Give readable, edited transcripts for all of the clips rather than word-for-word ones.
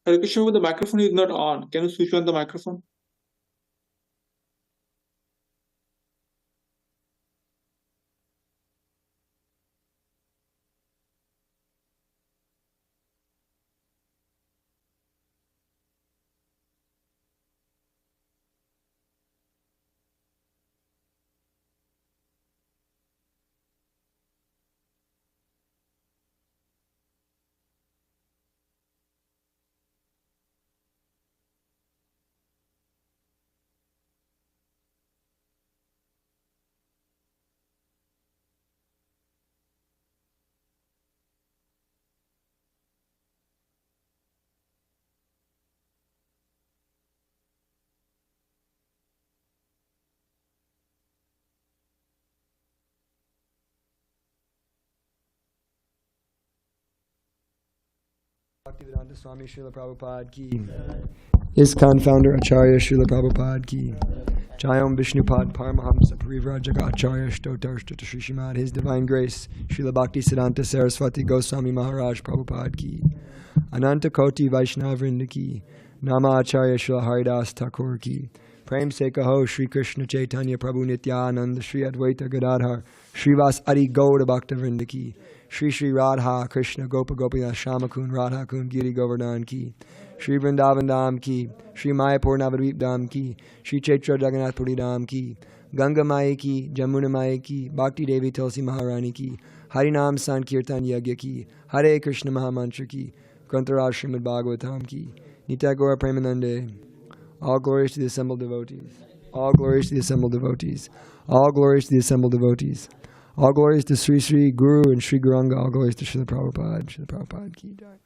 Hare Krishna, the microphone is not on. Can you switch on the microphone? Bhaktivedanta Swami Srila Prabhupada ki. ISKCON founder Acharya Srila Prabhupada ki. Jayam Vishnupad Paramahamsa Parivrajaga Acharya Stotarshta Shri Srimad His Divine Grace Srila Bhakti Siddhanta Saraswati Goswami Mahārāja Prabhupada ki. Ananta Koti Vaishnav Vrinda ki. Nama Acharya Srila Haridas Thakur ki. Prem Se Kaho Shri Krishna Chaitanya Prabhu Nityananda Shri Advaita Gadadhar Srivas Adi Gaura Bhakta Vrinda ki. Shri Shri Radha Krishna Gopa Gopinath Shamakun Radha Kun Giri Govardhan ki. Shri Vrindavan Dham ki. Shri Mayapur Navadvip Dham ki. Shri Chaitra Jagannath Puri Dham ki. Ganga Maya ki. Jamuna Maya ki. Bhakti Devi Tulsi Maharani ki. Harinam Sankirtan Yagya ki. Hare Krishna Mahamantra ki. Grantaraj Srimad Bhagavatam ki. Nitya Gaura Premanande. All glories to the assembled devotees. All glories to the assembled devotees. All glories to the assembled devotees. All glories to Sri Sri Guru and Sri Gauranga. All glories to Srila Prabhupada. Srila Prabhupada ki jai.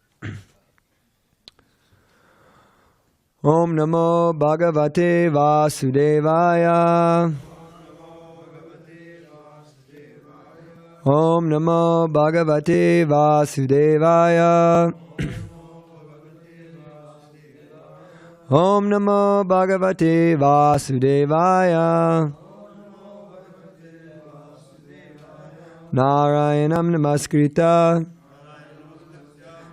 Om Namo Bhagavate Vasudevaya. Om Namo Bhagavate Vasudevaya. Om Namo Bhagavate Vasudevaya. Narayanam Namaskrita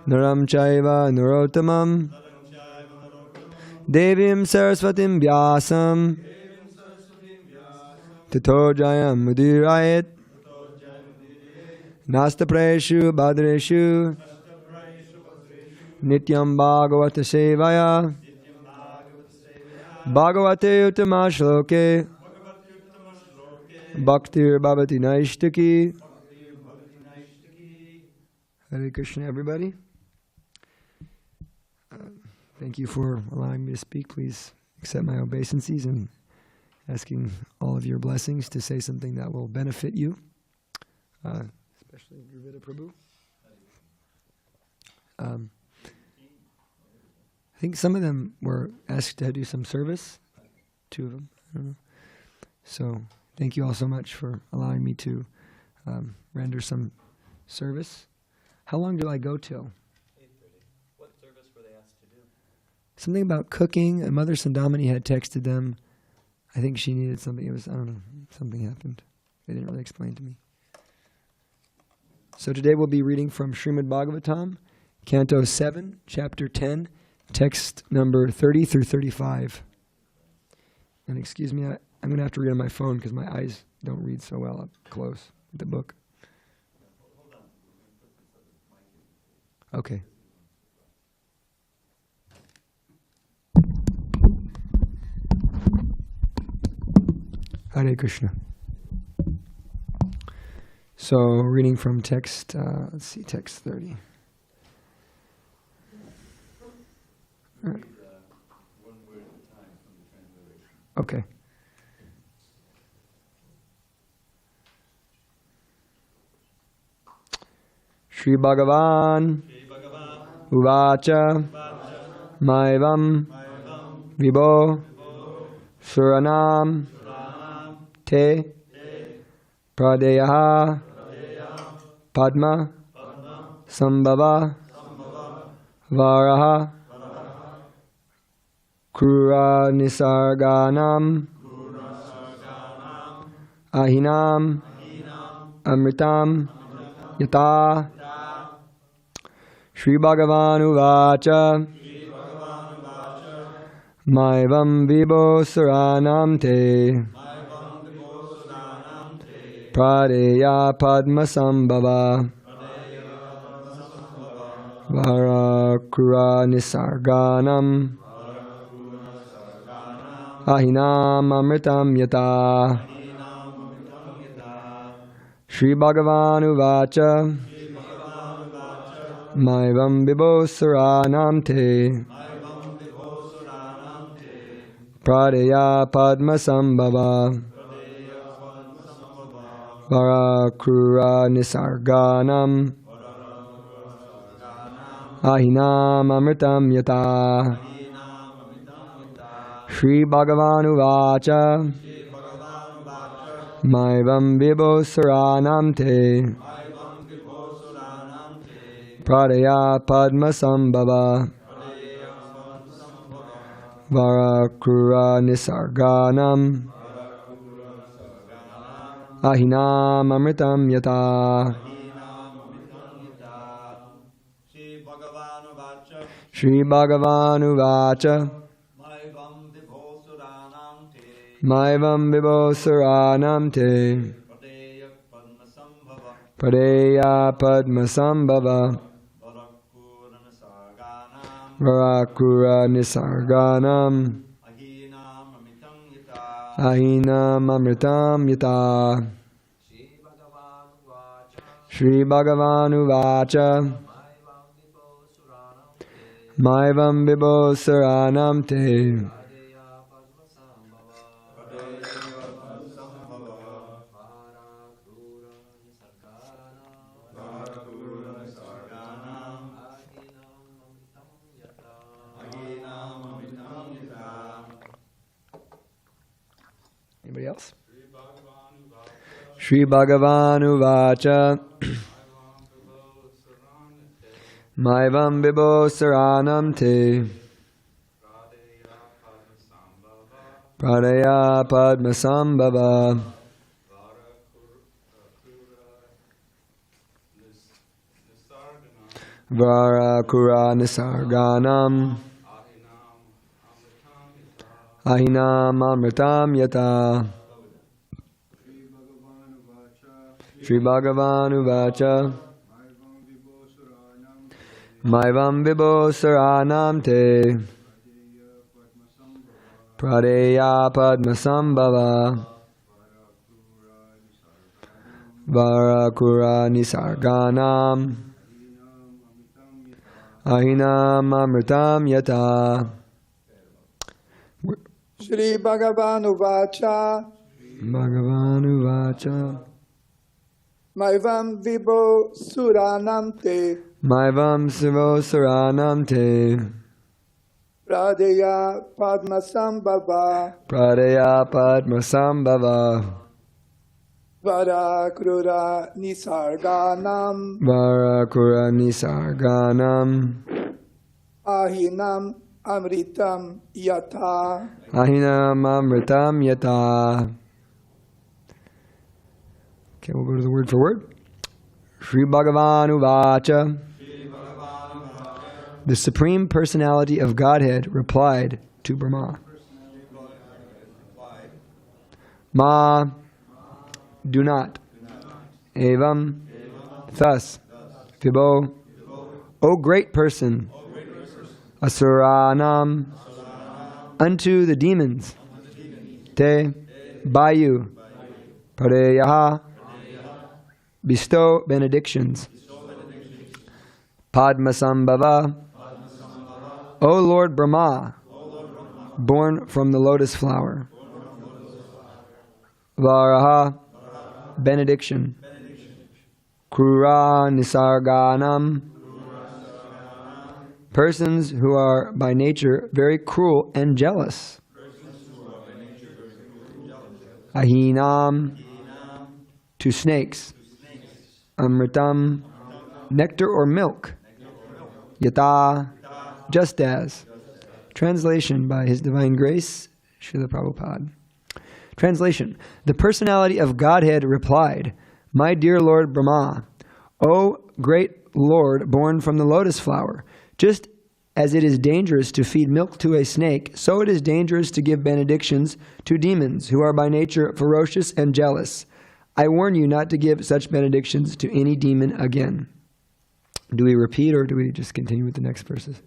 Naram Chaiva Narottamam Devim Saraswatim Vyasam Tato Jayam Mudirayat Nastapreshu Bhadreshu Nityam Bhagavata Sevaya Bhagavate Uttama Shloke Bhaktir Bhavati Naishtaki. Hare Krishna, everybody. Thank you for allowing me to speak. Please accept my obeisances and asking all of your blessings to say something that will benefit you, especially Druvida Prabhu. I think some of them were asked to do some service, 2 of them, I don't know. So thank you all so much for allowing me to render some service. How long do I go till? 8:30. What service were they asked to do? Something about cooking. And Mother Sandamani had texted them. I think she needed something. It was, I don't know, something happened. They didn't really explain to me. So today we'll be reading from Srimad Bhagavatam, Canto 7, Chapter 10, text number 30 through 35. And excuse me, I'm going to have to read on my phone because my eyes don't read so well up close with the book. Okay. Hare Krishna. So, reading from text, let's see, text 30. Read one word at a time from the translation. Okay. Shri Bhagavan Uvacha Maivam Vibho Suranam Te Pradeyaha Padma Sambhava Varaha Krura Nisarganam Ahinam Amritam Yata Shri Bhagavan Uvacha Maivam Vibho Suranam Te Pradeya Padma Sambhava Varakura Nisarganam Ahinam Amritam Yata Shri Bhagavan Uvacha Maivam Vibho Suranam Te Pradeya Padma Sambhava Varakura Nisarganam Ahinam Amritam Yata Shri Bhagavan Uvacha Maivam Vibho Suranam Te Pradeya Padma Sambhava Varakura Nisarganam Ahinam Amritam Yata Shri Bhagavan Uvacha Maivam Vibho Suranam Te Pradeya Padma Sambhava Varakura Nisarganam Ahinam Amritam Yata Shri Bhagavan Uvacha Maivam Vibho Suranam Te Anybody else? Shri Bhagavan Uvacha Maivam Vibho Saranam Te Pradaya Padmasambhava Varakura Nisarganam Ahinam Amritam Yata. Shri Bhagavan Uvacha Maivam Vibho Saranam Te Pradeya Padmasambhava Varakura Nisarganam Ahinam Amritam Yata. Shri Bhagavan Uvacha Bhagavan Uvacha Maivam Vibho Suranam Te Maivam Sivo Saranam Te Pradeya Padmasambhava Pradeya Padmasambhava Varakrura Nisarganam Varakura Nisarganam Ahinam Amritam Yata. Ahinam Amritam Yata. Okay, we'll go to the word for word. Sri Bhagavan Uvacha. The Supreme Personality of Godhead replied to Brahma. Ma, do not. Evam, thus. Vibho, O great person. Asuranam, unto the demons. Te, by you. Pareyaha, bestow benedictions. Padmasambhava, O Lord Brahma, born from the lotus flower. Varaha, benediction. Krura Nisarganam, persons who are by nature very cruel and jealous. Ahinam, to snakes. Amritam, nectar or milk. Yata, just as. Translation by His Divine Grace, Srila Prabhupada. Translation. The personality of Godhead replied, My dear Lord Brahma, O great Lord born from the lotus flower, just as it is dangerous to feed milk to a snake, so it is dangerous to give benedictions to demons who are by nature ferocious and jealous. I warn you not to give such benedictions to any demon again. Do we repeat or do we just continue with the next verses?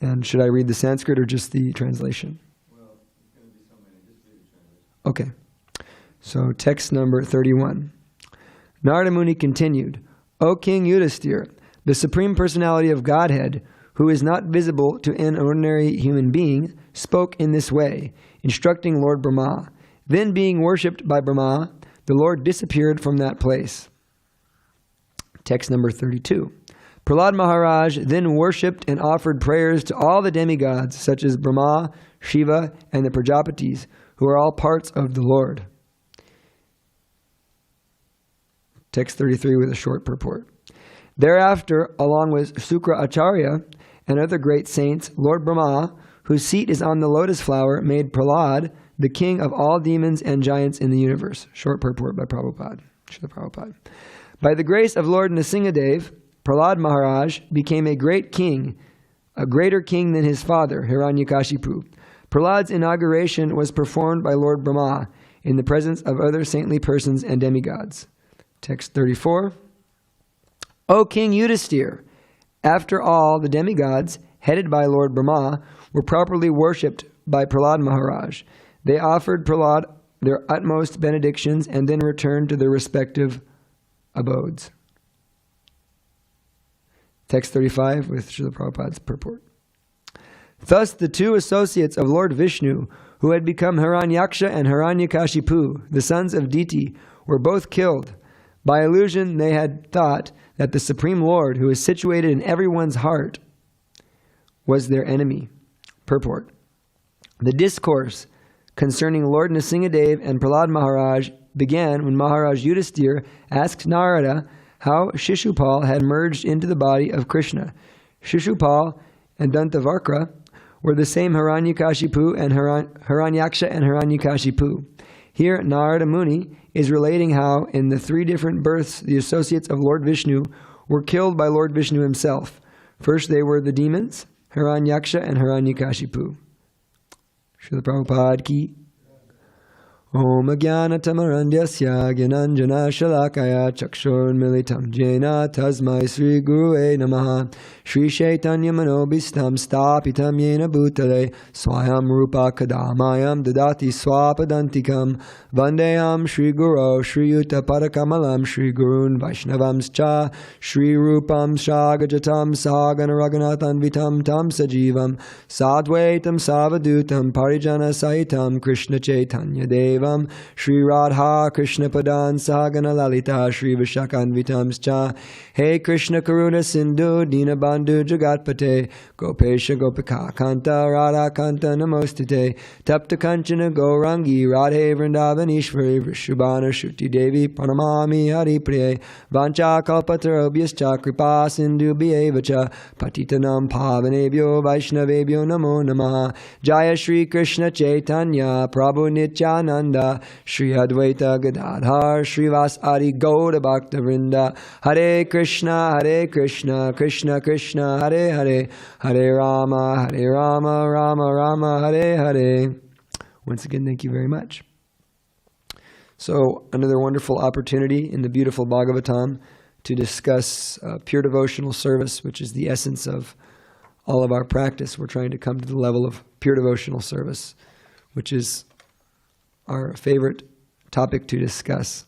And should I read the Sanskrit or just the translation? Well, it's going to be so many. Just read the translation. Okay. So text number 31. Nārada Muni continued, O King Yudhiṣṭhira, the Supreme Personality of Godhead, who is not visible to an ordinary human being, spoke in this way, instructing Lord Brahma. Then being worshipped by Brahma, the Lord disappeared from that place. Text number 32. Prahlāda Mahārāja then worshipped and offered prayers to all the demigods, such as Brahma, Shiva, and the Prajapatis, who are all parts of the Lord. Text 33 with a short purport. Thereafter, along with Sukra Acharya and other great saints, Lord Brahma, whose seat is on the lotus flower, made Prahlāda the king of all demons and giants in the universe. Short purport by Prabhupada. Srila Prabhupada. By the grace of Lord Nṛsiṁhadeva, Prahlāda Mahārāja became a great king, a greater king than his father, Hiraṇyākṣipu. Prahlāda's inauguration was performed by Lord Brahma in the presence of other saintly persons and demigods. Text 34. O King Yudhiṣṭhira, after all, the demigods, headed by Lord Brahma, were properly worshipped by Prahlāda Mahārāja. They offered Prahlāda their utmost benedictions and then returned to their respective abodes. Text 35 with Srila Prabhupada's purport. Thus the two associates of Lord Viṣṇu, who had become Hiraṇyākṣa and Hiraṇyakaśipu, the sons of Diti, were both killed. By illusion they had thought that the Supreme Lord, who is situated in everyone's heart, was their enemy. Purport. The discourse concerning Lord Nṛsiṁhadeva and Prahlāda Mahārāja began when Mahārāja Yudhiṣṭhira asked Nārada how Śiśupāla had merged into the body of Kṛṣṇa. Śiśupāla and Dantavakra were the same Hiraṇyākṣipu and Hiraṇyākṣa and Hiraṇyakaśipu. Here, Nārada Muni is relating how in the three different births the associates of Lord Viṣṇu were killed by Lord Viṣṇu himself. First they were the demons, Hiraṇyākṣa and Hiraṇyakaśipu. Srila Prabhupada ki. Om Ajnanatamaraṇdyasya Gyananjana Shalakaya Chakshurmilitam Jena Tasmai Sri Gurue Namaha Sri Chaitanya Manobhistam Stapitam Yena Bhutale Swayam Rupa Kadamayam Dadati Swapadantikam Vandeyam Sri Guru Sri Yuta Padakamalam Sri Gurun Vaishnavamscha Sri Rupam Shagajatam Sagana Raghunathanvitam Tam Sajivam Sadvaitam Savadutam Parijana Saitam Krishna Chaitanya Deva Shri Radha Krishna Padan Sahagana Lalita Shri Vishakanvitamscha Hey Krishna Karuna Sindhu Dinabandhu Jagatpate Gopesha Gopika Kanta Radha Kanta Namostate Tapta Kanchana Gaurangi Radhe Vrindavanishvari Vrishabhana Shruti Devi Pranamami Hari Priye Vancha Kalpatarobhyascha Kripa Sindhu Bhyevacha Patitanam Pavanebhyo Vaishnavebhyo Namo Namaha Jaya Shri Krishna Chaitanya Prabhu Nityananda Shri Advaita Gadadhar Srivas Adi Gauda Bhakta Vrinda Hare Krishna Krishna Krishna Hare Hare Hare Rama Rama Rama Hare Hare. Once again, thank you very much. So, another wonderful opportunity in the beautiful Bhagavatam to discuss pure devotional service, which is the essence of all of our practice. We're trying to come to the level of pure devotional service, which is our favorite topic to discuss.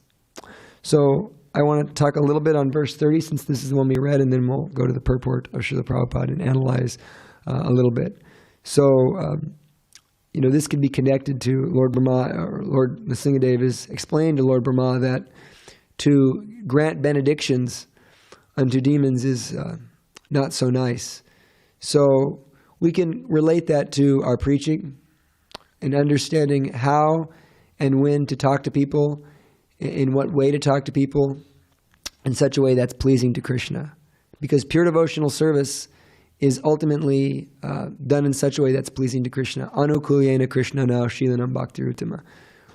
So I want to talk a little bit on verse 30, since this is the one we read, and then we'll go to the purport of Srila Prabhupada and analyze a little bit. So, this can be connected to Lord Brahma, or Lord Nṛsiṁhadeva has explained to Lord Brahma that to grant benedictions unto demons is not so nice. So we can relate that to our preaching and understanding how and when to talk to people, in what way to talk to people, in such a way that's pleasing to Krishna. Because pure devotional service is ultimately done in such a way that's pleasing to Krishna. Anukulyena Krishna now Shilanam Bhakti Uttama.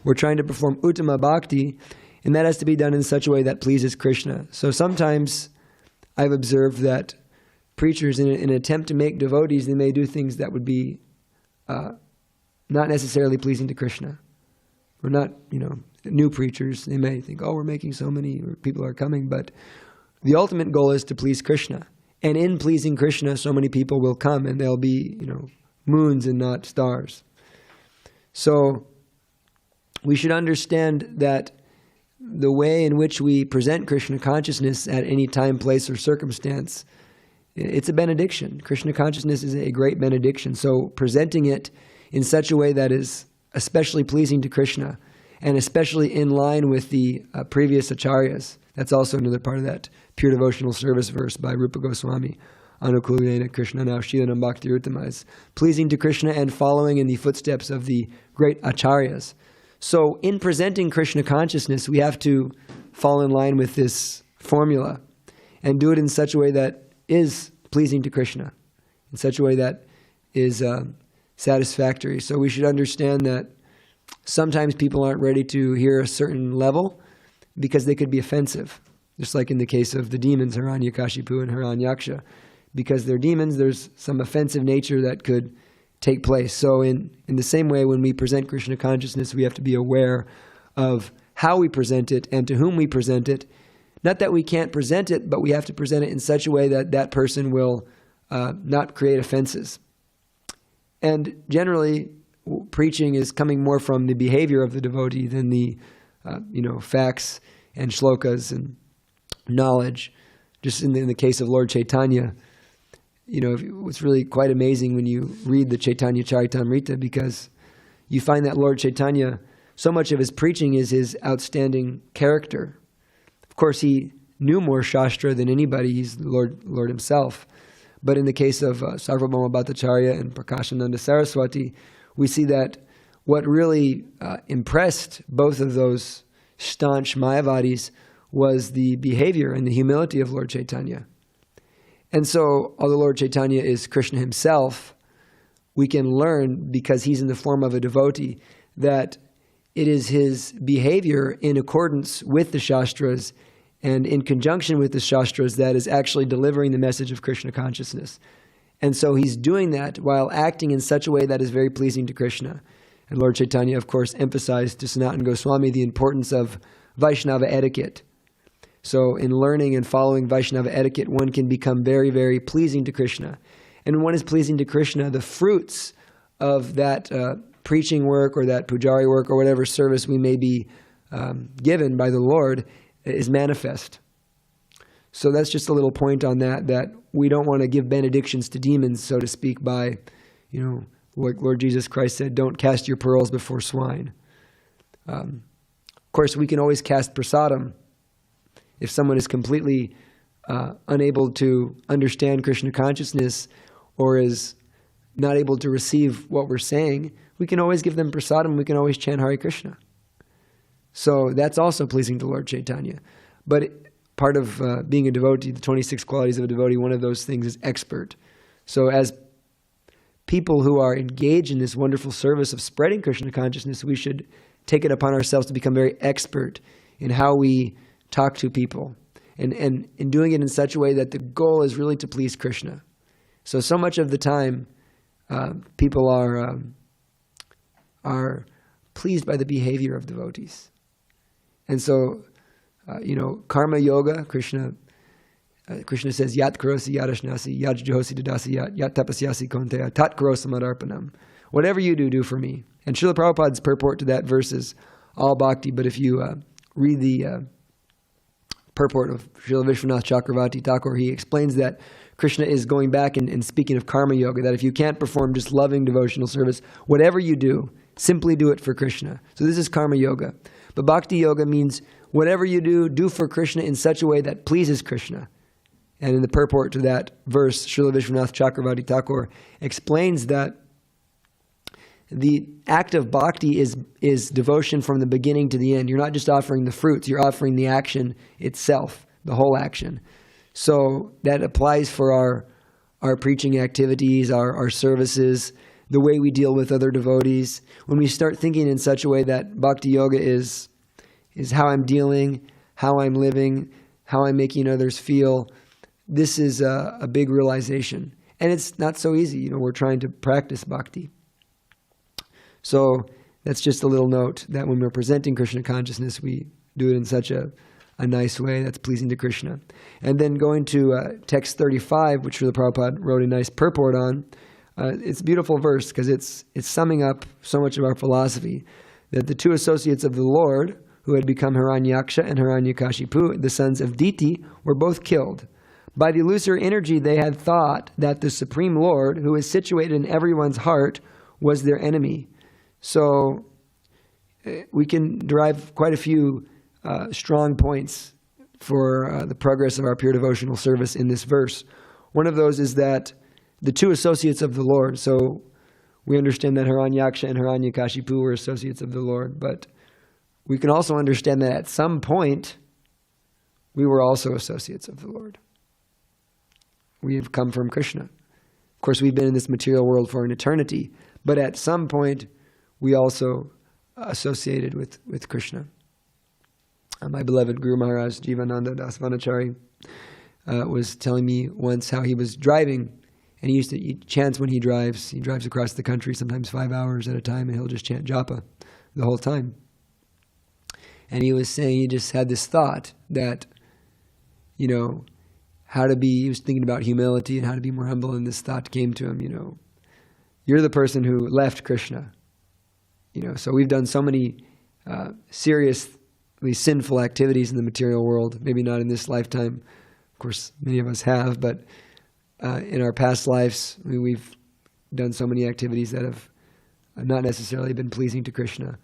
We're trying to perform Uttama Bhakti, and that has to be done in such a way that pleases Krishna. So sometimes I've observed that preachers, in an attempt to make devotees, they may do things that would be not necessarily pleasing to Krishna. We're not, new preachers. They may think, we're making so many, or people are coming, but the ultimate goal is to please Krishna. And in pleasing Krishna, so many people will come, and they'll be, moons and not stars. So we should understand that the way in which we present Krishna consciousness at any time, place, or circumstance, it's a benediction. Krishna consciousness is a great benediction. So presenting it in such a way that is especially pleasing to Krishna, and especially in line with the previous acharyas. That's also another part of that pure devotional service verse by Rupa Goswami. Anukulyena Krishna now Shilanam Bhakti Uttama is pleasing to Krishna and following in the footsteps of the great acharyas. So in presenting Krishna consciousness, we have to fall in line with this formula and do it in such a way that is pleasing to Krishna, in such a way that is satisfactory. So we should understand that sometimes people aren't ready to hear a certain level because they could be offensive. Just like in the case of the demons, Hiraṇyākṣipu and Hiraṇyākṣa. Because they're demons, there's some offensive nature that could take place. So in the same way, when we present Krishna consciousness, we have to be aware of how we present it and to whom we present it. Not that we can't present it, but we have to present it in such a way that that person will not create offenses. And generally, preaching is coming more from the behavior of the devotee than the facts and shlokas and knowledge. Just in the case of Lord Chaitanya, it's really quite amazing when you read the Chaitanya Charitamrita, because you find that Lord Chaitanya, so much of his preaching is his outstanding character. Of course, he knew more Shastra than anybody. He's the Lord himself. But in the case of Sarvabhauma Bhattacharya and Prakashananda Saraswati, we see that what really impressed both of those staunch Mayavadis was the behavior and the humility of Lord Chaitanya. And so, although Lord Chaitanya is Krishna himself, we can learn, because he's in the form of a devotee, that it is his behavior in accordance with the Shastras and in conjunction with the Shastras that is actually delivering the message of Krishna consciousness. And so he's doing that while acting in such a way that is very pleasing to Krishna. And Lord Chaitanya, of course, emphasized to Sanatana Goswami the importance of Vaishnava etiquette. So in learning and following Vaishnava etiquette, one can become very, very pleasing to Krishna. And when one is pleasing to Krishna, the fruits of that preaching work or that pujari work or whatever service we may be given by the Lord is manifest. So that's just a little point on that, that we don't want to give benedictions to demons, so to speak, by, like Lord Jesus Christ said, don't cast your pearls before swine. Of course, we can always cast prasadam. If someone is completely unable to understand Krishna consciousness or is not able to receive what we're saying, we can always give them prasadam, we can always chant Hare Krishna. So that's also pleasing to Lord Chaitanya. But part of being a devotee, the 26 qualities of a devotee, one of those things is expert. So as people who are engaged in this wonderful service of spreading Krishna consciousness, we should take it upon ourselves to become very expert in how we talk to people, and in doing it in such a way that the goal is really to please Krishna. So much of the time, people are pleased by the behavior of devotees. And so, karma yoga, Krishna says, Yat karosi yadashnasi, yat juhosi dadasi yat tapasyasi konteya, tat karosam adarpanam. Whatever you do, do for me. And Srila Prabhupada's purport to that verse is all bhakti, but if you read the purport of Srila Vishwanath Chakravarti Thakur, he explains that Krishna is going back and speaking of karma yoga, that if you can't perform just loving devotional service, whatever you do, simply do it for Krishna. So this is karma yoga. But bhakti yoga means whatever you do, do for Krishna in such a way that pleases Krishna. And in the purport to that verse, Srila Vishwanath Chakravarti Thakur explains that the act of bhakti is devotion from the beginning to the end. You're not just offering the fruits, you're offering the action itself, the whole action. So that applies for our preaching activities, our services, the way we deal with other devotees. When we start thinking in such a way that bhakti yoga is how I'm dealing, how I'm living, how I'm making others feel, this is a big realization. And it's not so easy. We're trying to practice bhakti. So that's just a little note that when we're presenting Krishna consciousness, we do it in such a nice way that's pleasing to Krishna. And then going to text 35, which Srila Prabhupada wrote a nice purport on, it's a beautiful verse because it's summing up so much of our philosophy, that the two associates of the Lord, who had become Hiraṇyākṣa and Hiraṇyakaśipu, the sons of Diti, were both killed. By the illusory energy, they had thought that the Supreme Lord, who is situated in everyone's heart, was their enemy. So we can derive quite a few strong points for the progress of our pure devotional service in this verse. One of those is that the two associates of the Lord, so we understand that Hiraṇyākṣa and Hiraṇyakaśipu were associates of the Lord, but we can also understand that at some point we were also associates of the Lord. We have come from Krishna. Of course, we've been in this material world for an eternity, but at some point we also associated with Krishna. My beloved Guru Maharaj Jivananda Dasvanachari was telling me once how he was driving, and he chants when he drives. He drives across the country, sometimes 5 hours at a time, and he'll just chant japa the whole time. And he was saying he just had this thought that, he was thinking about humility and how to be more humble, and this thought came to him, you're the person who left Krishna. So we've done so many seriously sinful activities in the material world, maybe not in this lifetime. Of course, many of us have, but in our past lives, we've done so many activities that have not necessarily been pleasing to Krishna.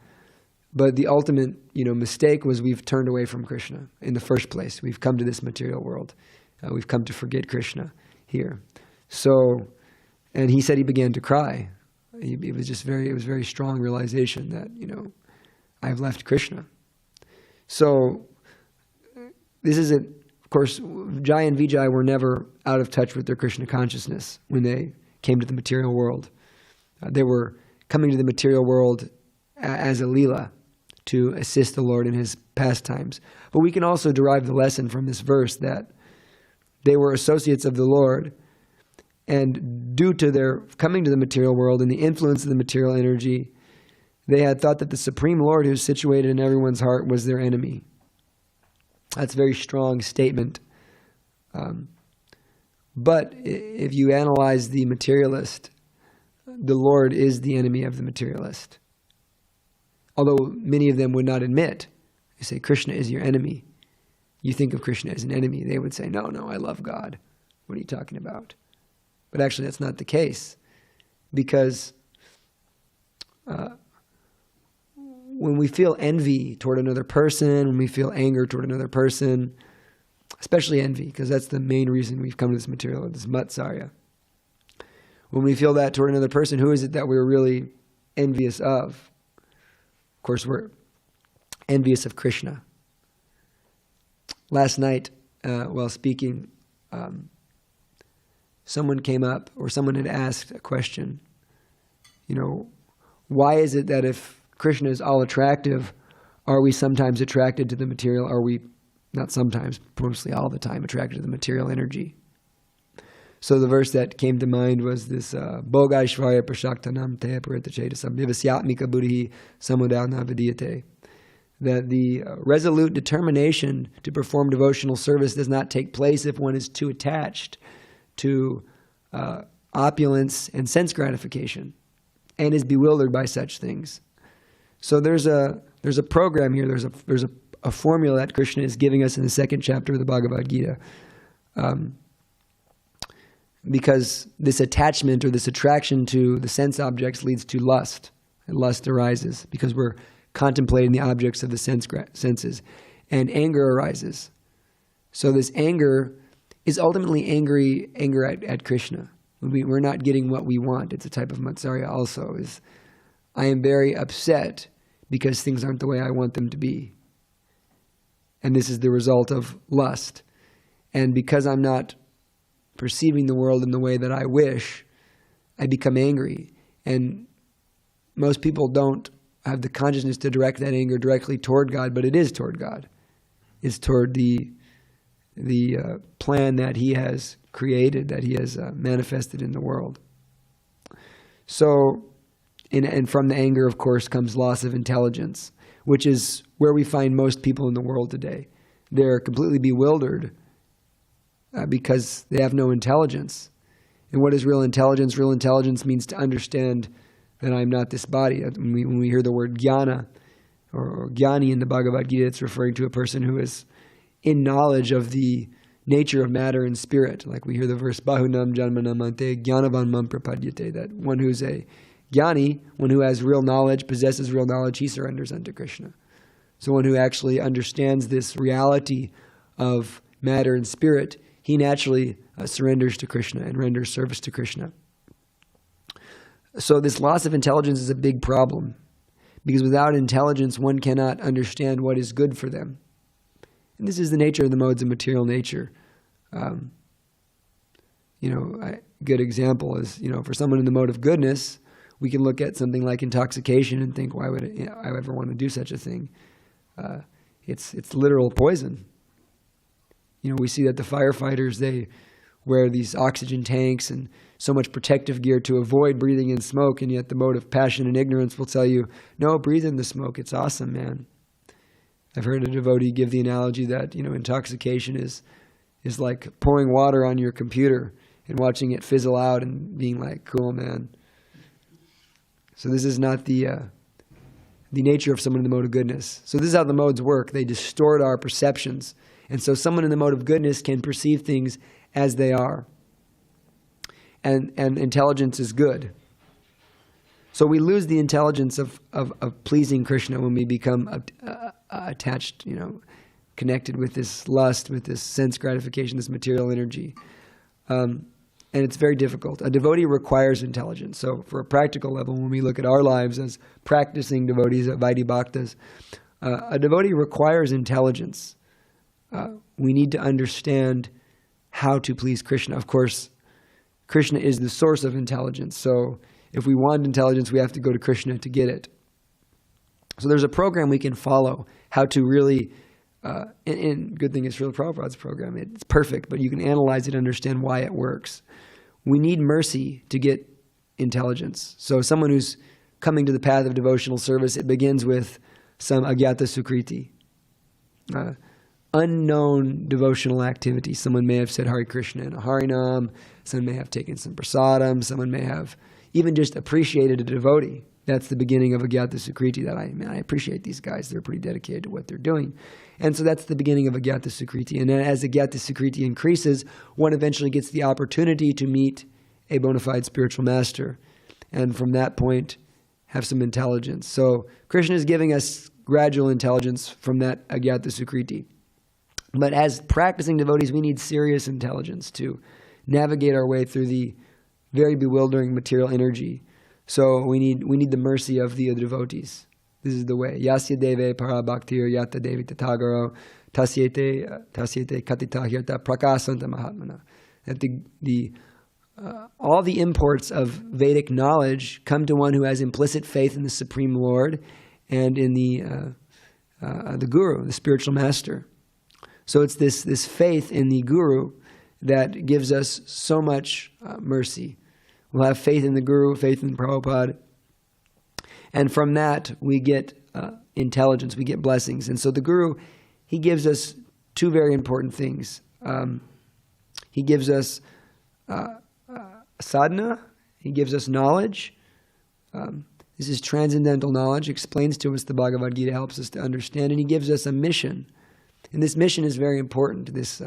But the ultimate, mistake was we've turned away from Krishna in the first place. We've come to this material world. We've come to forget Krishna here. So, and he said he began to cry. It was very strong realization that, I've left Krishna. So this isn't, of course, Jai and Vijay were never out of touch with their Krishna consciousness when they came to the material world. They were coming to the material world as a lila to assist the Lord in his pastimes. But we can also derive the lesson from this verse that they were associates of the Lord, and due to their coming to the material world and the influence of the material energy, they had thought that the Supreme Lord, who's situated in everyone's heart, was their enemy. That's a very strong statement. But if you analyze the materialist, the Lord is the enemy of the materialist. Although many of them would not admit. You say, Krishna is your enemy. You think of Krishna as an enemy. They would say, no, I love God. What are you talking about? But actually that's not the case. Because when we feel envy toward another person, when we feel anger toward another person, especially envy, because that's the main reason we've come to this material, this matsarya. When we feel that toward another person, who is it that we're really envious of? Of course, we're envious of Krishna. Last night, while speaking, someone came up, or someone had asked a question. Why is it that if Krishna is all attractive, are we sometimes attracted to the material? Are we, not sometimes, mostly all the time, attracted to the material energy? So the verse that came to mind was this, Bhogaishvarya prashaktanam te paritachedasam vivasyatmika buddhi samudana vidiyate. That the resolute determination to perform devotional service does not take place if one is too attached to opulence and sense gratification and is bewildered by such things. So there's a program here, there's a formula that Krishna is giving us in the second chapter of the Bhagavad Gita. Because this attachment or this attraction to the sense objects leads to lust. And lust arises because we're contemplating the objects of the senses. And anger arises. So this anger is ultimately anger at Krishna. We're not getting what we want. It's a type of matsarya also. Is I am very upset because things aren't the way I want them to be. And this is the result of lust. And because I'm not perceiving the world in the way that I wish, I become angry. And most people don't have the consciousness to direct that anger directly toward God, but it is toward God. It's toward the plan that He has created, that He has manifested in the world. So, and from the anger, of course, comes loss of intelligence, which is where we find most people in the world today. They're completely bewildered because they have no intelligence. And what is real intelligence? Real intelligence means to understand that I'm not this body. When we hear the word jnana or jnani in the Bhagavad Gita, it's referring to a person who is in knowledge of the nature of matter and spirit. Like we hear the verse, Bahunam janmanam ante jnanavan mam prapadyate, that one who's a jnani, one who has real knowledge, possesses real knowledge, he surrenders unto Krishna. So one who actually understands this reality of matter and spirit, he naturally surrenders to Krishna and renders service to Krishna. So this loss of intelligence is a big problem, because without intelligence one cannot understand what is good for them. And this is the nature of the modes of material nature. A good example is, for someone in the mode of goodness, we can look at something like intoxication and think, why would I ever want to do such a thing? It's literal poison. We see that the firefighters, they wear these oxygen tanks and so much protective gear to avoid breathing in smoke, and yet the mode of passion and ignorance will tell you, no, breathe in the smoke, it's awesome, man. I've heard a devotee give the analogy that, intoxication is like pouring water on your computer and watching it fizzle out and being like, cool, man. So this is not the nature of someone in the mode of goodness. So this is how the modes work. They distort our perceptions. And so someone in the mode of goodness can perceive things as they are. And intelligence is good. So we lose the intelligence of pleasing Krishna when we become attached, connected with this lust, with this sense gratification, this material energy. And it's very difficult. A devotee requires intelligence. So for a practical level, when we look at our lives as practicing devotees, Vaidhi Bhaktas, a devotee requires intelligence. We need to understand how to please Krishna. Of course, Krishna is the source of intelligence. So If we want intelligence, we have to go to Krishna to get it. So there's a program we can follow, how to really, and good thing is Srila Prabhupada's program. It's perfect, but you can analyze it, understand why it works. We need mercy to get intelligence. So someone who's coming to the path of devotional service, it begins with some agyata sukriti, unknown devotional activity. Someone may have said Hare Krishna in a Harinam, someone may have taken some prasadam, someone may have even just appreciated a devotee. That's the beginning of agyata sukriti, that I appreciate these guys. They're pretty dedicated to what they're doing. And so that's the beginning of agyata sukriti. And then as agyata sukriti increases, one eventually gets the opportunity to meet a bona fide spiritual master. And from that point, have some intelligence. So Krishna is giving us gradual intelligence from that agyata sukriti. But as practicing devotees, we need serious intelligence to navigate our way through the very bewildering material energy. So we need the mercy of the devotees. This is the way. Yasya deve para bhaktir yata devi tatagaro tasyete katita hirta prakasanta mahatmana. That all the imports of Vedic knowledge come to one who has implicit faith in the Supreme Lord and in the Guru, the spiritual master. So it's this faith in the Guru that gives us so much mercy. We'll have faith in the Guru, faith in Prabhupada, and from that we get intelligence, we get blessings. And so the Guru, he gives us two very important things. He gives us sadhana, he gives us knowledge. This is transcendental knowledge, explains to us the Bhagavad Gita, helps us to understand, and he gives us a mission. And this mission is very important, this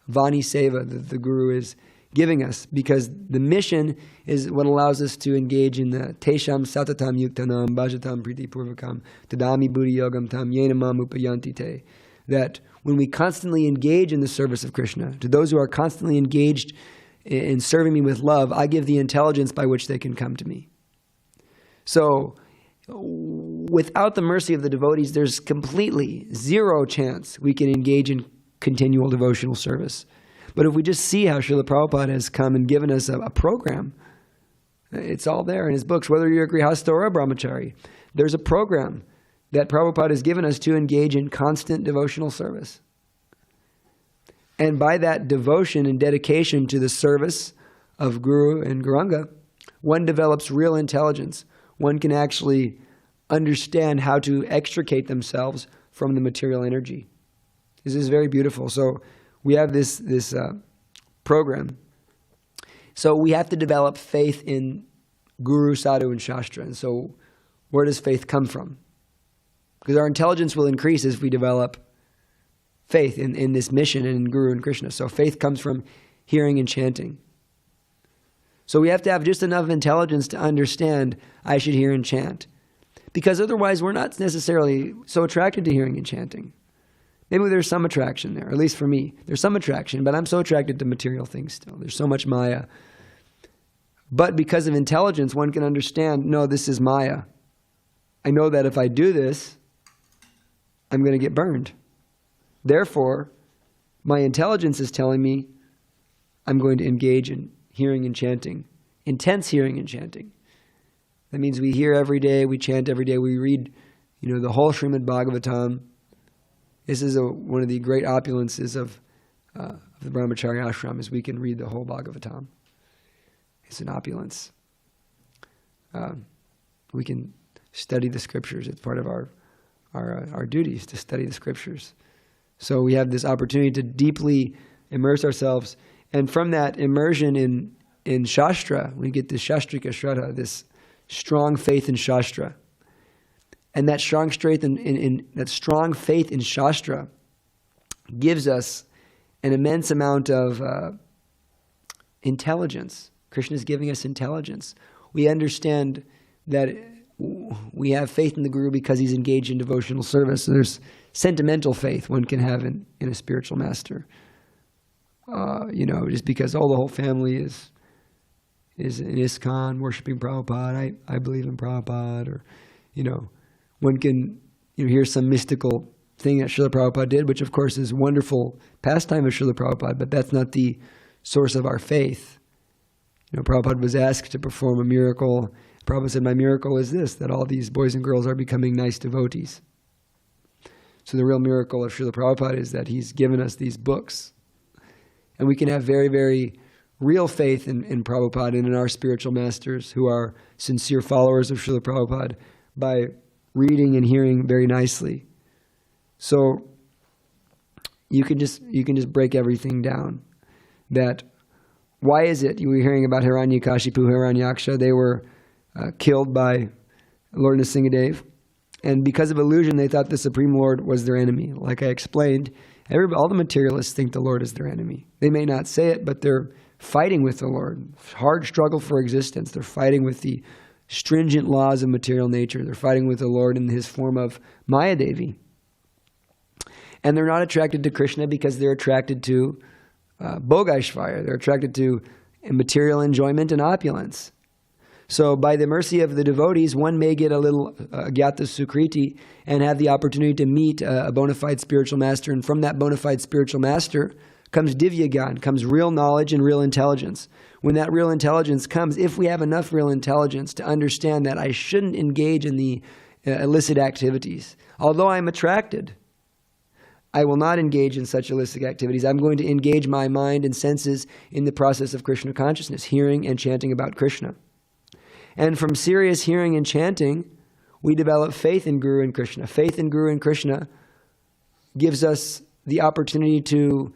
Vani Seva that the Guru is giving us, because the mission is what allows us to engage in the Tesham Satatam Yuktanam Bhajatam Priti Purvakam Tadami Buddhi Yogam Tam Yenamam Upayanti Te. That when we constantly engage in the service of Krishna, to those who are constantly engaged in serving me with love, I give the intelligence by which they can come to me. So without the mercy of the devotees, there's completely zero chance we can engage in continual devotional service. But if we just see how Srila Prabhupada has come and given us a program, it's all there in his books, whether you're a Grihastha or a Brahmachari. There's a program that Prabhupada has given us to engage in constant devotional service. And by that devotion and dedication to the service of Guru and Gauranga, one develops real intelligence. One can actually understand how to extricate themselves from the material energy. This is very beautiful. So we have this program. So we have to develop faith in Guru, Sadhu, and Shastra. And so where does faith come from? Because our intelligence will increase as we develop faith in this mission and in Guru and Krishna. So faith comes from hearing and chanting. So we have to have just enough intelligence to understand I should hear and chant. Because otherwise we're not necessarily so attracted to hearing and chanting. Maybe there's some attraction there, at least for me. There's some attraction, but I'm so attracted to material things still. There's so much Maya. But because of intelligence, one can understand, no, this is Maya. I know that if I do this, I'm going to get burned. Therefore, my intelligence is telling me I'm going to engage in hearing and chanting, intense hearing and chanting. That means we hear every day, we chant every day, we read, the whole Srimad Bhagavatam. This is one of the great opulences of the Brahmachari ashram, is we can read the whole Bhagavatam. It's an opulence. We can study the scriptures. It's part of our duties to study the scriptures. So we have this opportunity to deeply immerse ourselves. And from that immersion in Shastra, we get this Shastrika Shraddha, this strong faith in Shastra. And that strong faith in Shastra gives us an immense amount of intelligence. Krishna is giving us intelligence. We understand that we have faith in the Guru because he's engaged in devotional service. So there's sentimental faith one can have in a spiritual master. Just because the whole family is in ISKCON worshiping Prabhupada. I believe in Prabhupada, or one can hear some mystical thing that Srila Prabhupada did, which of course is wonderful pastime of Srila Prabhupada, but that's not the source of our faith. Prabhupada was asked to perform a miracle. Prabhupada said, my miracle is this, that all these boys and girls are becoming nice devotees. So the real miracle of Srila Prabhupada is that he's given us these books. And we can have very, very real faith in Prabhupada and in our spiritual masters who are sincere followers of Srila Prabhupada by reading and hearing very nicely. So you can just break everything down. That why is it you were hearing about Hiraṇyākṣipu, Hiraṇyākṣa? They were killed by Lord Nṛsiṁhadeva, and because of illusion, they thought the Supreme Lord was their enemy. Like I explained, all the materialists think the Lord is their enemy. They may not say it, but they're fighting with the Lord. Hard struggle for existence. They're fighting with the stringent laws of material nature. They're fighting with the Lord in his form of Maya Devi. And they're not attracted to Krishna because they're attracted to Bhogaishvarya. They're attracted to material enjoyment and opulence. So by the mercy of the devotees, one may get a little Gyata Sukriti and have the opportunity to meet a bona fide spiritual master. And from that bona fide spiritual master comes Divya Gyan, comes real knowledge and real intelligence. When that real intelligence comes, if we have enough real intelligence to understand that I shouldn't engage in the illicit activities, although I'm attracted, I will not engage in such illicit activities. I'm going to engage my mind and senses in the process of Krishna consciousness, hearing and chanting about Krishna. And from serious hearing and chanting, we develop faith in Guru and Krishna. Faith in Guru and Krishna gives us the opportunity to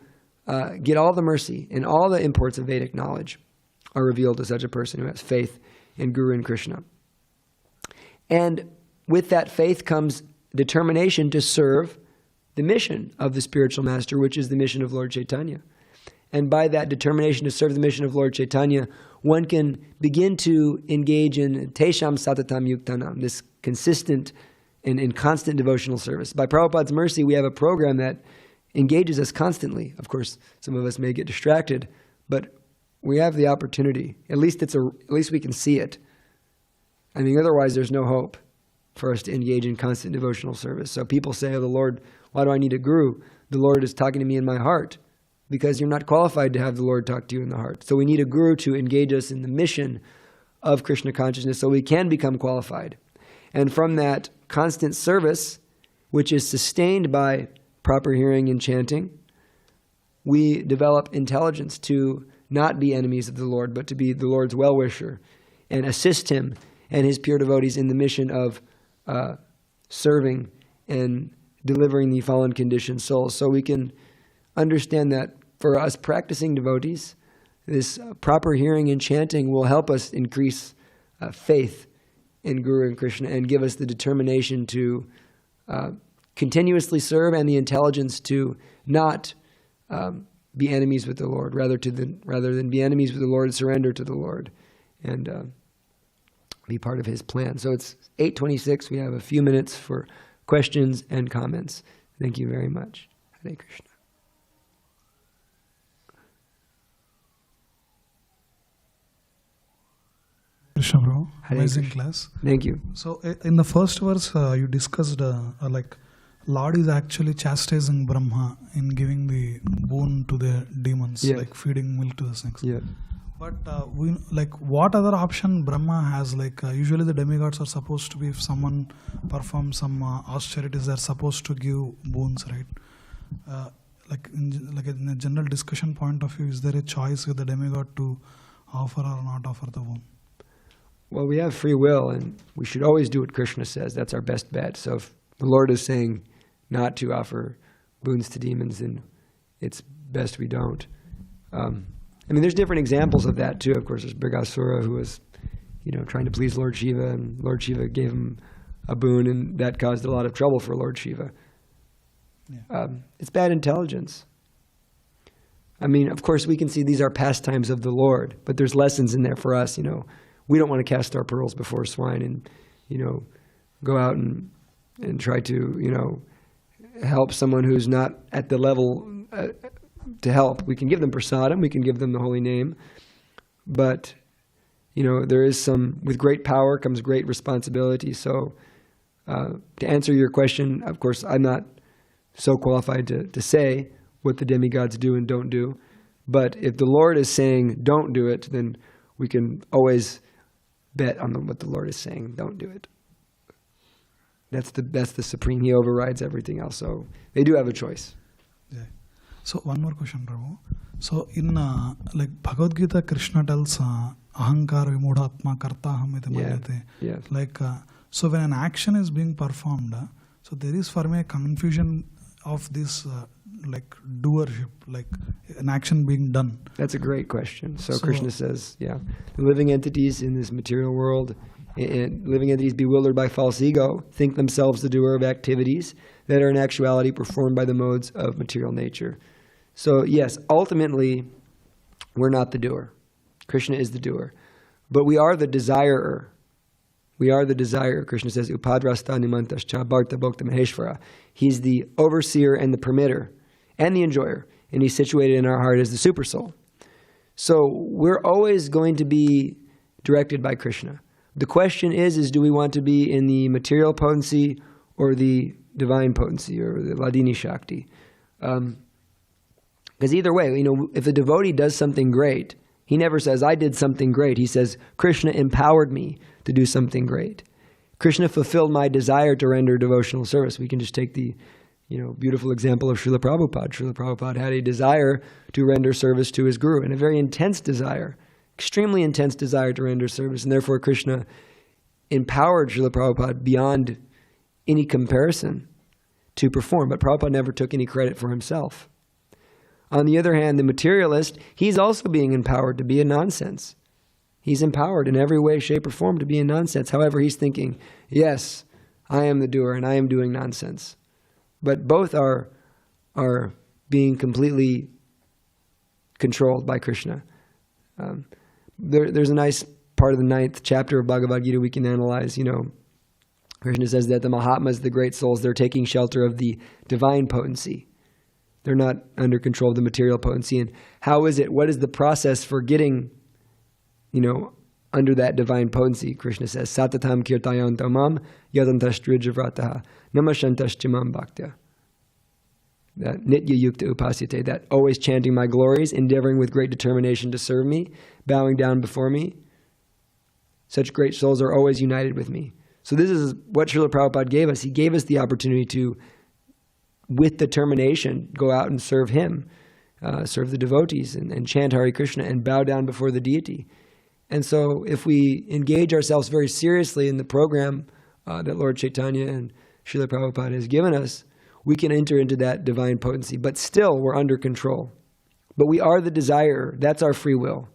get all the mercy, and all the imports of Vedic knowledge are revealed to such a person who has faith in Guru and Krishna. And with that faith comes determination to serve the mission of the spiritual master, which is the mission of Lord Chaitanya. And by that determination to serve the mission of Lord Chaitanya, one can begin to engage in Tesham Satatam Yuktanam, this consistent and constant devotional service. By Prabhupada's mercy, we have a program that engages us constantly. Of course, some of us may get distracted, but we have the opportunity. At least we can see it. I mean, otherwise there's no hope for us to engage in constant devotional service. So people say, oh, the Lord, why do I need a guru? The Lord is talking to me in my heart. Because you're not qualified to have the Lord talk to you in the heart. So we need a guru to engage us in the mission of Krishna consciousness so we can become qualified. And from that constant service, which is sustained by proper hearing and chanting, we develop intelligence to not be enemies of the Lord, but to be the Lord's well-wisher and assist him and his pure devotees in the mission of serving and delivering the fallen conditioned souls. So we can understand that for us practicing devotees, this proper hearing and chanting will help us increase faith in Guru and Krishna and give us the determination to continuously serve and the intelligence to not be enemies with the Lord, rather than be enemies with the Lord, surrender to the Lord and be part of his plan. So it's 8:26. We have a few minutes for questions and comments. Thank you very much. Hare Krishna. Krishna Bro, amazing class. Thank you. So in the first verse, you discussed like Lord is actually chastising Brahma in giving the boon to the demons, Yeah. like feeding milk to the snakes. Yeah. But we like what other option Brahma has? Like usually the demigods are supposed to be, if someone performs some austerities, they're supposed to give boons, right? Like in a general discussion point of view, is there a choice with the demigod to offer or not offer the boon? Well, we have free will, and we should always do what Krishna says. That's our best bet. So if the Lord is saying not to offer boons to demons, then it's best we don't. I mean, there's different examples of that too. Of course, there's Brigasura who was, trying to please Lord Shiva, and Lord Shiva gave him a boon, and that caused a lot of trouble for Lord Shiva. Yeah. It's bad intelligence. I mean, of course, we can see these are pastimes of the Lord, but there's lessons in there for us. We don't want to cast our pearls before swine and, go out and try to, help someone who's not at the level to help. We can give them prasadam, we can give them the holy name, but, there is with great power comes great responsibility. So to answer your question, of course, I'm not so qualified to say what the demigods do and don't do. But if the Lord is saying don't do it, then We can always bet on what the Lord is saying. Don't do it. That's the supreme. He overrides everything else. So they do have a choice. Yeah. So one more question, Prabhu. So in like Bhagavad Gita, Krishna tells ahankar vimudhatma kartaham iti manyate. Yes. Like so when an action is being performed, so there is for me a confusion of this like doership, like an action being done. That's a great question. So Krishna says, the living entities in this material world, and living entities bewildered by false ego, think themselves the doer of activities that are in actuality performed by the modes of material nature. So yes, ultimately, we're not the doer. Krishna is the doer. But we are the desirer. We are the desirer. Krishna says, Upadrasta nimantascha bharta bhokta maheshvara. He's the overseer and the permitter and the enjoyer. And he's situated in our heart as the super soul. So we're always going to be directed by Krishna. The question is do we want to be in the material potency or the divine potency or the Ladini Shakti? Because either way, if a devotee does something great, he never says, I did something great. He says, Krishna empowered me to do something great. Krishna fulfilled my desire to render devotional service. We can just take the beautiful example of Srila Prabhupada. Srila Prabhupada had a desire to render service to his guru, and a very intense desire, extremely intense desire to render service. And therefore Krishna empowered Srila Prabhupada beyond any comparison to perform. But Prabhupada never took any credit for himself. On the other hand, the materialist, he's also being empowered to be a nonsense. He's empowered in every way, shape, or form to be a nonsense. However, he's thinking, yes, I am the doer and I am doing nonsense. But both are being completely controlled by Krishna. There's a nice part of the 9th chapter of Bhagavad Gita we can analyze. Krishna says that the Mahatmas, the great souls, they're taking shelter of the divine potency. They're not under control of the material potency. And how is it? What is the process for getting, under that divine potency? Krishna says, Satatam kirtayantamam yadantastrijavaratah namashantaschimam bhaktya. That nitya yukta upasyate, that always chanting my glories, endeavoring with great determination to serve me, bowing down before me. Such great souls are always united with me. So this is what Srila Prabhupada gave us. He gave us the opportunity to, with determination, go out and serve him, serve the devotees, and chant Hare Krishna and bow down before the deity. And so if we engage ourselves very seriously in the program that Lord Chaitanya and Srila Prabhupada has given us, we can enter into that divine potency. But still, we're under control. But we are the desirer. That's our free will.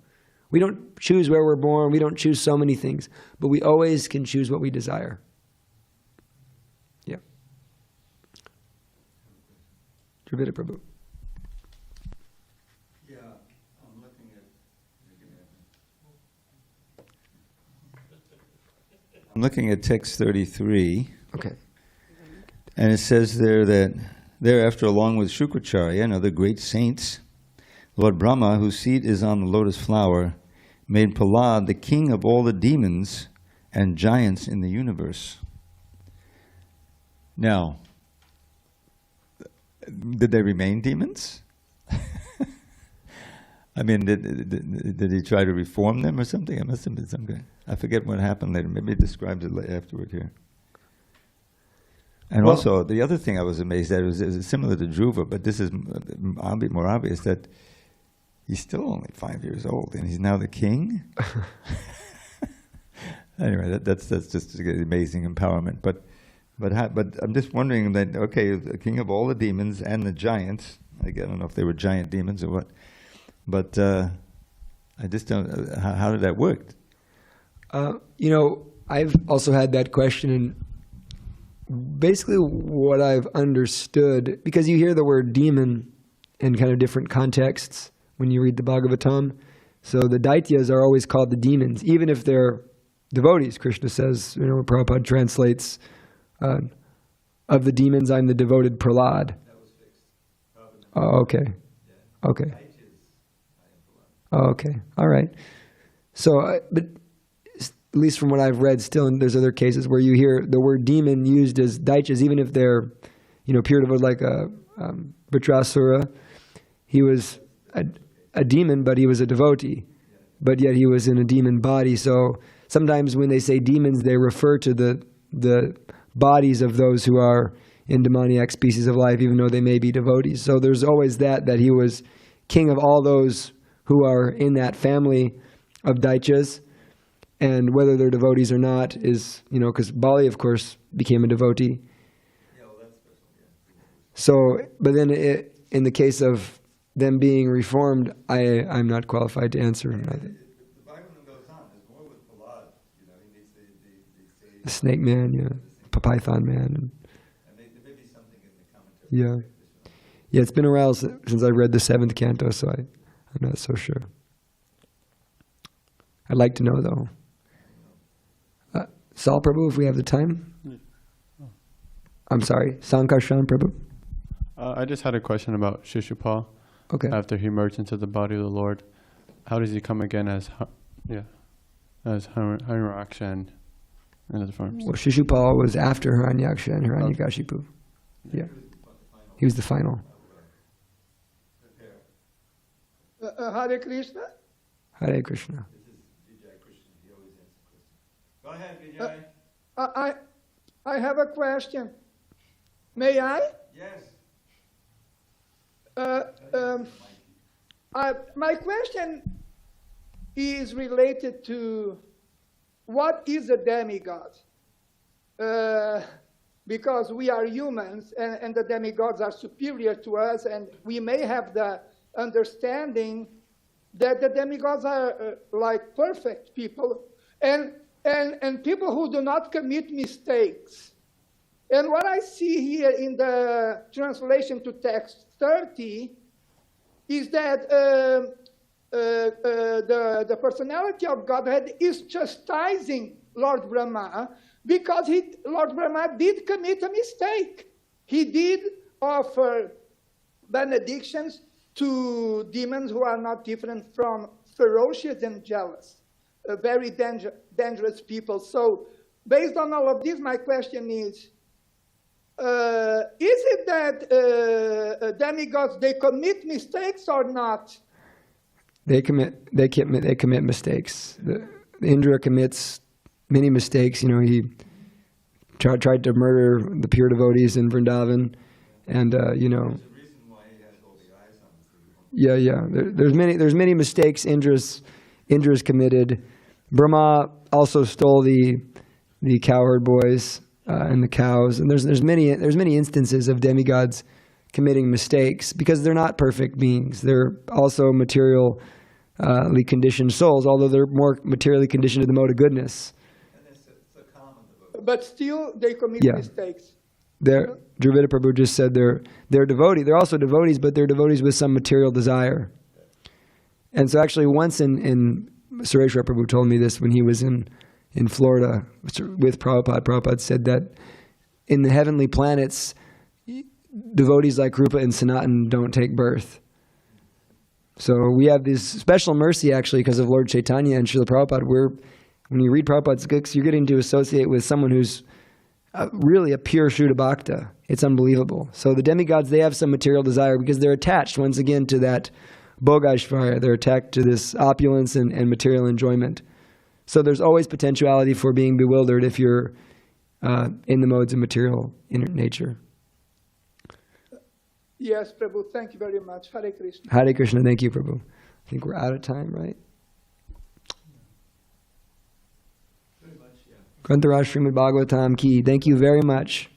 We don't choose where we're born. We don't choose so many things. But we always can choose what we desire. Yeah. Dravida Prabhu. Yeah, I'm looking at text 33. Okay. And it says there that thereafter, along with Shukracharya and other great saints, Lord Brahma, whose seat is on the lotus flower, made Prahlāda the king of all the demons and giants in the universe. Now, did they remain demons? I mean, did he try to reform them or something? It must have been some kind. I forget what happened later. Maybe he describes it afterward here. And also, the other thing I was amazed at was similar to Dhruva, but this is a bit more obvious, that he's still only 5 years old, and he's now the king. Anyway, that's just amazing empowerment. But I'm just wondering that, okay, the king of all the demons and the giants. I don't know if they were giant demons or what, but I just don't. How did that work? I've also had that question, and basically what I've understood, because you hear the word demon in kind of different contexts when you read the Bhagavatam. So the Daityas are always called the demons, even if they're devotees. Krishna says, Prabhupada translates, of the demons, I'm the devoted Prahlāda. That was fixed. Oh, okay. Yeah. Okay. Oh, okay. All right. So, but at least from what I've read, still, and there's other cases where you hear the word demon used as daityas, even if they're, pure devoted, like a Vritrasura. He was a demon, but he was a devotee. but yet he was in a demon body. So sometimes when they say demons, they refer to the bodies of those who are in demoniac species of life, even though they may be devotees. So there's always that he was king of all those who are in that family of Daityas, and whether they're devotees or not is, because Bali, of course, became a devotee. So, but then in the case of them being reformed, I'm not qualified to answer. The Bhagavatam goes on. There's more with Prahlāda. He meets The snake man, Python man. and there may be something in the commentary. Yeah, it's been a while since I read the 7th canto, so I'm not so sure. I'd like to know, though. Sal Prabhu, if we have the time. I'm sorry, Sankarshan Prabhu. I just had a question about Śiśupāla. Okay. After he merged into the body of the Lord, how does he come again as Hiraṇyākṣa and other forms? Well, Śiśupāla was after Hiraṇyākṣa and Hiraṇyakaśipu. Yeah, he was the final. Hare Krishna. Hare Krishna. Go ahead, Vijay. I have a question. May I? Yes. My question is related to what is a demigod? Because we are humans and the demigods are superior to us, and we may have the understanding that the demigods are like perfect people and people who do not commit mistakes. And what I see here in the translation to text 30 is that the personality of Godhead is chastising Lord Brahma because Lord Brahma did commit a mistake. He did offer benedictions to demons who are not different from ferocious and jealous, very dangerous people. So based on all of this, my question is it that demigods, they commit mistakes or not? They commit mistakes. Indra commits many mistakes. He tried to murder the pure devotees in Vrindavan, and There's a reason why he has all the eyes on him. There's many mistakes Indra's committed. Brahma also stole the cowherd boys and the cows, and there's many instances of demigods committing mistakes because they're not perfect beings. They're also materially conditioned souls, although they're more materially conditioned to the mode of goodness. And it's a common devotion. But still, they commit mistakes. Dravida Prabhu just said they're devotee. They're also devotees, but they're devotees with some material desire. And so actually once in Sureshwar Prabhu told me this when he was in Florida with Prabhupada. Prabhupada said that in the heavenly planets, devotees like Rupa and Sanatan don't take birth. So we have this special mercy actually because of Lord Chaitanya and Srila Prabhupada. When you read Prabhupada's books, you're getting to associate with someone who's really a pure Shuddha Bhakta. It's unbelievable. So the demigods, they have some material desire because they're attached once again to that Bhogashvara. They're attached to this opulence and material enjoyment. So there's always potentiality for being bewildered if you're in the modes of material nature. Yes, Prabhu, thank you very much. Hare Krishna. Hare Krishna, thank you, Prabhu. I think we're out of time, right? Pretty much, yeah. Grantaraj Srimad Bhagavatam ki. Thank you very much.